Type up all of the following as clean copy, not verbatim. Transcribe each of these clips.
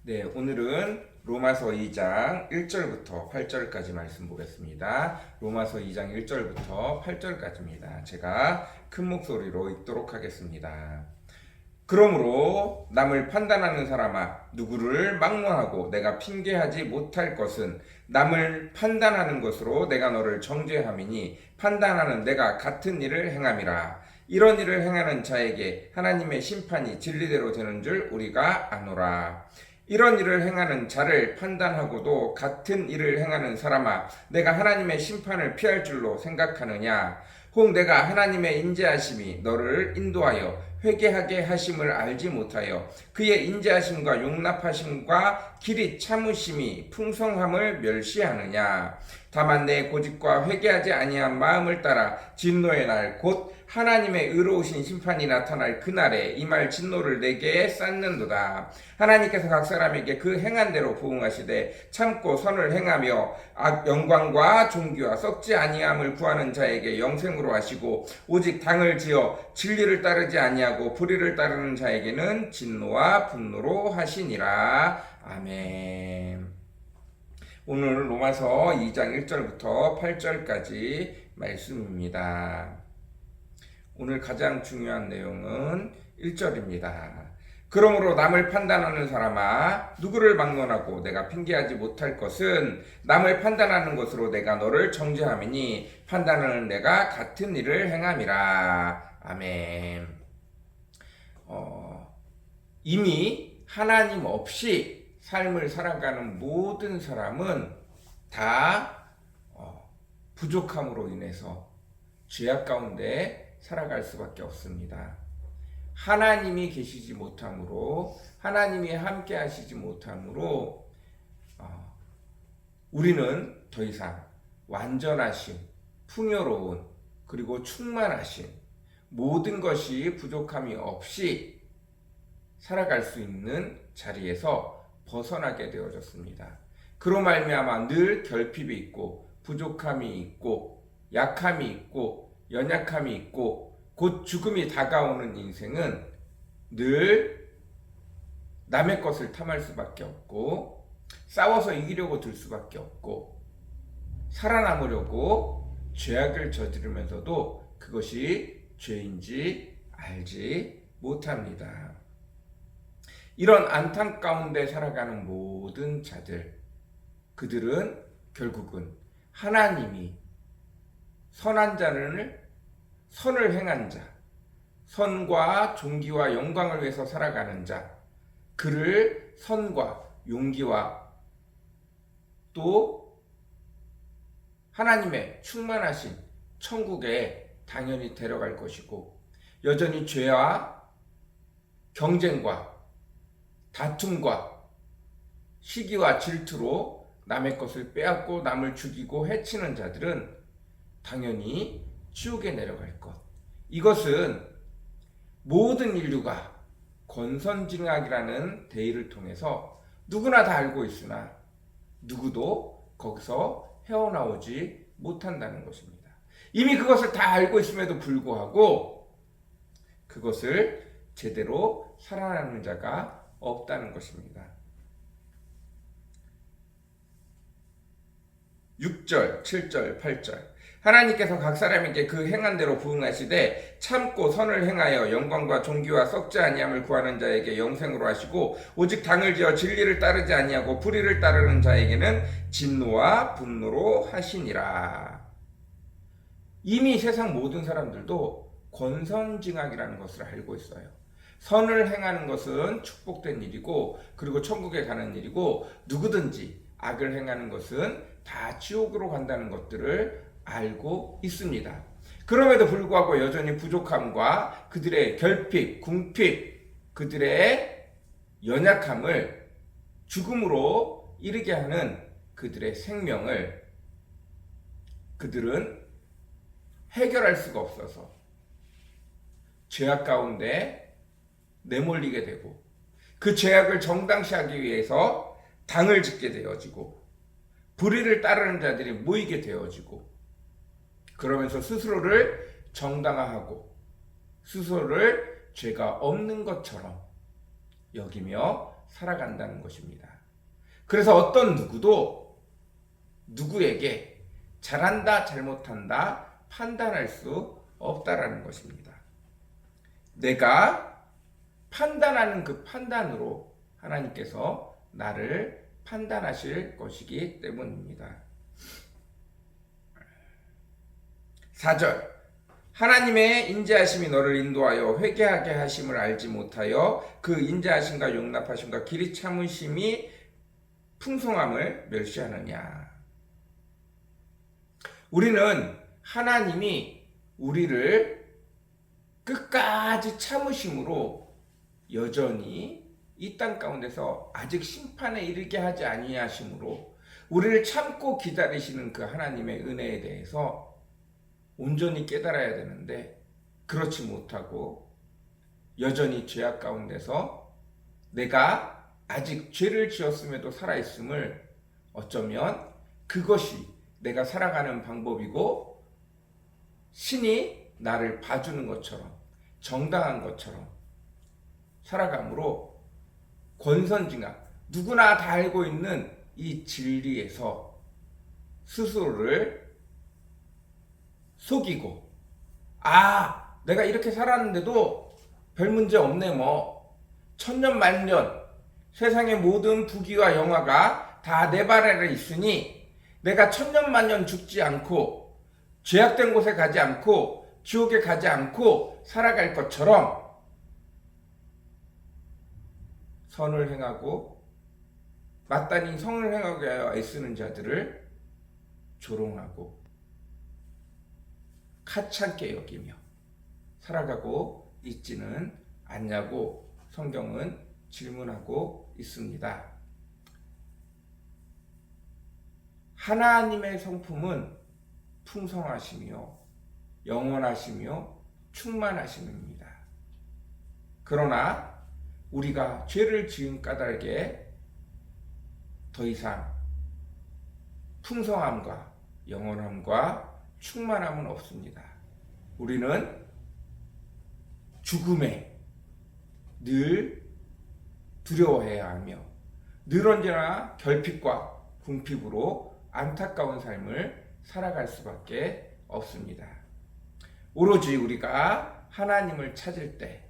네, 오늘은 로마서 2장 1절부터 8절까지 말씀 보겠습니다. 로마서 2장 1절부터 8절까지입니다. 제가 큰 목소리로 읽도록 하겠습니다. 그러므로 남을 판단하는 사람아, 누구를 막론하고 내가 핑계하지 못할 것은 남을 판단하는 것으로 내가 너를 정죄함이니 판단하는 내가 같은 일을 행함이라. 이런 일을 행하는 자에게 하나님의 심판이 진리대로 되는 줄 우리가 아노라. 이런 일을 행하는 자를 판단하고도 같은 일을 행하는 사람아, 내가 하나님의 심판을 피할 줄로 생각하느냐? 혹 내가 하나님의 인자하심이 너를 인도하여 회개하게 하심을 알지 못하여 그의 인자하심과 용납하심과 길이 참으심이 풍성함을 멸시하느냐? 다만 내 고집과 회개하지 아니한 마음을 따라 진노의 날 곧 하나님의 의로우신 심판이 나타날 그날에 임할 진노를 내게 쌓는도다. 하나님께서 각 사람에게 그 행한 대로 부응하시되 참고 선을 행하며 영광과 존귀와 썩지 아니함을 구하는 자에게 영생으로 하시고 오직 당을 지어 진리를 따르지 아니하고 불의를 따르는 자에게는 진노와 분노로 하시니라. 아멘. 오늘 로마서 2장 1절부터 8절까지 말씀입니다. 오늘 가장 중요한 내용은 1절입니다. 그러므로 남을 판단하는 사람아, 누구를 막론하고 내가 핑계하지 못할 것은 남을 판단하는 것으로 내가 너를 정죄함이니 판단하는 내가 같은 일을 행함이라. 아멘. 이미 하나님 없이 삶을 살아가는 모든 사람은 다 부족함으로 인해서 죄악 가운데 살아갈 수밖에 없습니다. 하나님이 계시지 못함으로, 하나님이 함께 하시지 못함으로 우리는 더 이상 완전하신, 풍요로운, 그리고 충만하신 모든 것이 부족함이 없이 살아갈 수 있는 자리에서 벗어나게 되어졌습니다. 그로 말미암아 늘 결핍이 있고 부족함이 있고 약함이 있고 연약함이 있고 곧 죽음이 다가오는 인생은 늘 남의 것을 탐할 수밖에 없고 싸워서 이기려고 들 수밖에 없고 살아남으려고 죄악을 저지르면서도 그것이 죄인지 알지 못합니다. 이런 안타 가운데 살아가는 모든 자들, 그들은 결국은 하나님이 선한 자를 선을 행한 자, 선과 존귀와 영광을 위해서 살아가는 자, 그를 선과 용기와 또 하나님의 충만하신 천국에 당연히 데려갈 것이고 여전히 죄와 경쟁과 다툼과 시기와 질투로 남의 것을 빼앗고 남을 죽이고 해치는 자들은 당연히 지옥에 내려갈 것. 이것은 모든 인류가 권선징악이라는 대의를 통해서 누구나 다 알고 있으나 누구도 거기서 헤어나오지 못한다는 것입니다. 이미 그것을 다 알고 있음에도 불구하고 그것을 제대로 살아나는 자가 없다는 것입니다. 6절, 7절, 8절. 하나님께서 각 사람에게 그 행한 대로 부응하시되 참고 선을 행하여 영광과 존귀와 썩지 아니함을 구하는 자에게 영생으로 하시고 오직 당을 지어 진리를 따르지 아니하고 불의를 따르는 자에게는 진노와 분노로 하시니라. 이미 세상 모든 사람들도 권선징악이라는 것을 알고 있어요. 선을 행하는 것은 축복된 일이고 그리고 천국에 가는 일이고 누구든지 악을 행하는 것은 다 지옥으로 간다는 것들을 알고 있습니다. 그럼에도 불구하고 여전히 부족함과 그들의 결핍, 궁핍, 그들의 연약함을 죽음으로 이르게 하는 그들의 생명을 그들은 해결할 수가 없어서 죄악 가운데 내몰리게 되고 그 죄악을 정당시하기 위해서 당을 짓게 되어지고 불의를 따르는 자들이 모이게 되어지고 그러면서 스스로를 정당화하고 스스로를 죄가 없는 것처럼 여기며 살아간다는 것입니다. 그래서 어떤 누구도 누구에게 잘한다, 잘못한다 판단할 수 없다라는 것입니다. 내가 판단하는 그 판단으로 하나님께서 나를 판단하실 것이기 때문입니다. 4절 하나님의 인자하심이 너를 인도하여 회개하게 하심을 알지 못하여 그 인자하심과 용납하심과 길이 참으심이 풍성함을 멸시하느냐. 우리는 하나님이 우리를 끝까지 참으심으로 여전히 이 땅 가운데서 아직 심판에 이르게 하지 아니하심으로 우리를 참고 기다리시는 그 하나님의 은혜에 대해서 온전히 깨달아야 되는데 그렇지 못하고 여전히 죄악 가운데서 내가 아직 죄를 지었음에도 살아있음을 어쩌면 그것이 내가 살아가는 방법이고 신이 나를 봐주는 것처럼 정당한 것처럼 살아감으로 권선징악 누구나 다 알고 있는 이 진리에서 스스로를 속이고 내가 이렇게 살았는데도 별 문제 없네 뭐 천년만년 세상의 모든 부귀와 영화가 다 내 발 아래 있으니 내가 천년만년 죽지 않고 죄악된 곳에 가지 않고 지옥에 가지 않고 살아갈 것처럼 선을 행하고 마땅히 성을 행하게 하여 애쓰는 자들을 조롱하고 하찮게 여기며 살아가고 있지는 않냐고 성경은 질문하고 있습니다. 하나님의 성품은 풍성하시며 영원하시며 충만하심입니다. 그러나 우리가 죄를 지은 까닭에 더 이상 풍성함과 영원함과 충만함은 없습니다. 우리는 죽음에 늘 두려워해야 하며 늘 언제나 결핍과 궁핍으로 안타까운 삶을 살아갈 수밖에 없습니다. 오로지 우리가 하나님을 찾을 때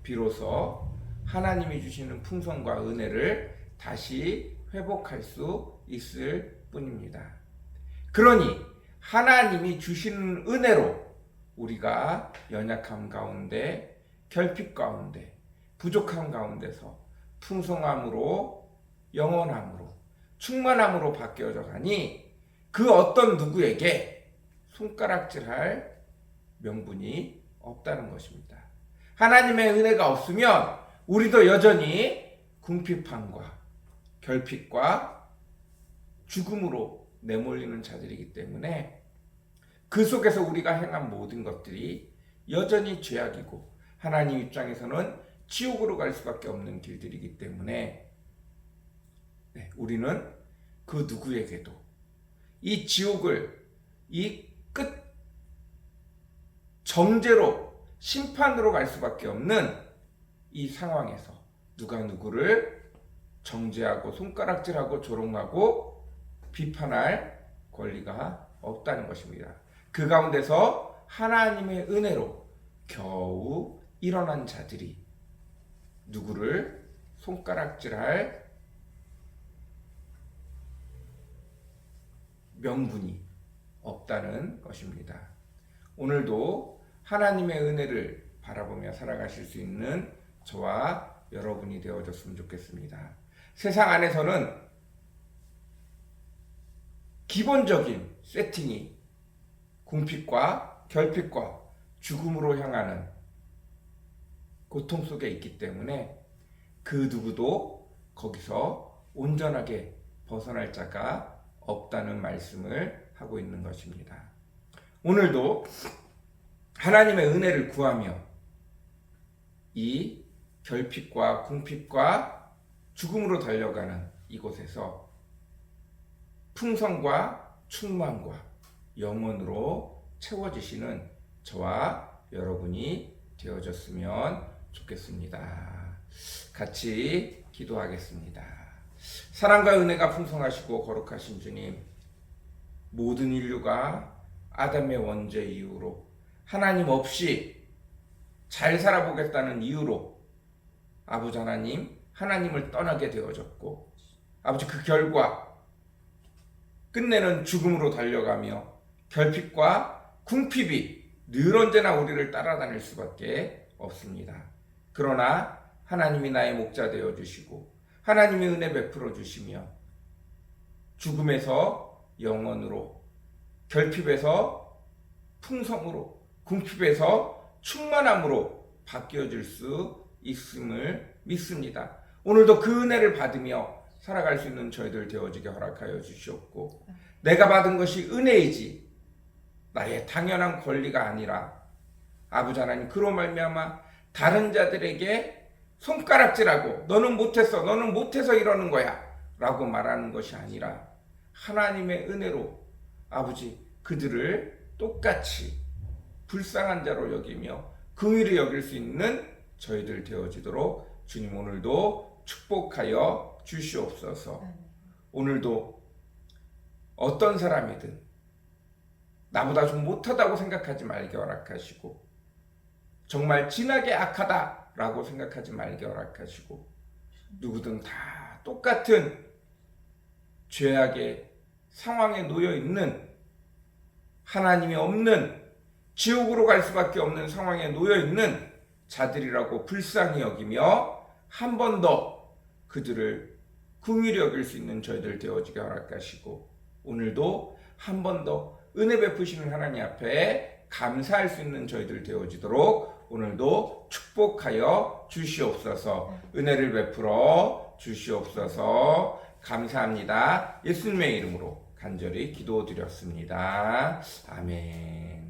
비로소 하나님이 주시는 풍성과 은혜를 다시 회복할 수 있을 뿐입니다. 그러니 하나님이 주시는 은혜로 우리가 연약함 가운데, 결핍 가운데, 부족함 가운데서 풍성함으로, 영원함으로, 충만함으로 바뀌어져 가니 그 어떤 누구에게 손가락질할 명분이 없다는 것입니다. 하나님의 은혜가 없으면 우리도 여전히 궁핍함과 결핍과 죽음으로 내몰리는 자들이기 때문에 그 속에서 우리가 행한 모든 것들이 여전히 죄악이고 하나님 입장에서는 지옥으로 갈 수밖에 없는 길들이기 때문에 우리는 그 누구에게도 이 지옥을 이 끝 정죄로 심판으로 갈 수밖에 없는 이 상황에서 누가 누구를 정죄하고 손가락질하고 조롱하고 비판할 권리가 없다는 것입니다. 그 가운데서 하나님의 은혜로 겨우 일어난 자들이 누구를 손가락질할 명분이 없다는 것입니다. 오늘도 하나님의 은혜를 바라보며 살아가실 수 있는 저와 여러분이 되어줬으면 좋겠습니다. 세상 안에서는 기본적인 세팅이 궁핍과 결핍과 죽음으로 향하는 고통 속에 있기 때문에 그 누구도 거기서 온전하게 벗어날 자가 없다는 말씀을 하고 있는 것입니다. 오늘도 하나님의 은혜를 구하며 이 결핍과 궁핍과 죽음으로 달려가는 이곳에서 풍성과 충만과 영원으로 채워지시는 저와 여러분이 되어졌으면 좋겠습니다. 같이 기도하겠습니다. 사랑과 은혜가 풍성하시고 거룩하신 주님, 모든 인류가 아담의 원죄 이후로 하나님 없이 잘 살아보겠다는 이유로 아버지 하나님, 하나님을 떠나게 되어졌고, 아버지 그 결과 끝내는 죽음으로 달려가며 결핍과 궁핍이 늘 언제나 우리를 따라다닐 수밖에 없습니다. 그러나 하나님이 나의 목자 되어 주시고 하나님의 은혜 베풀어 주시며 죽음에서 영원으로, 결핍에서 풍성으로, 궁핍에서 충만함으로 바뀌어질 수 있음을 믿습니다. 오늘도 그 은혜를 받으며 살아갈 수 있는 저희들 되어지게 허락하여 주시옵고, 내가 받은 것이 은혜이지 나의 당연한 권리가 아니라 아버지 하나님, 그로 말미암아 다른 자들에게 손가락질하고 너는 못해서 이러는 거야 라고 말하는 것이 아니라 하나님의 은혜로 아버지 그들을 똑같이 불쌍한 자로 여기며 긍휼히 여길 수 있는 저희들 되어지도록 주님 오늘도 축복하여 주시옵소서. 오늘도 어떤 사람이든 나보다 좀 못하다고 생각하지 말게 허락하시고, 정말 진하게 악하다라고 생각하지 말게 허락하시고, 누구든 다 똑같은 죄악의 상황에 놓여 있는, 하나님이 없는 지옥으로 갈 수밖에 없는 상황에 놓여 있는 자들이라고 불쌍히 여기며 한 번 더 그들을 긍휼히 여길 수 있는 저희들 되어지게 허락하시고, 오늘도 한 번 더 은혜 베푸시는 하나님 앞에 감사할 수 있는 저희들 되어지도록 오늘도 축복하여 주시옵소서. 은혜를 베풀어 주시옵소서. 감사합니다. 예수님의 이름으로 간절히 기도드렸습니다. 아멘.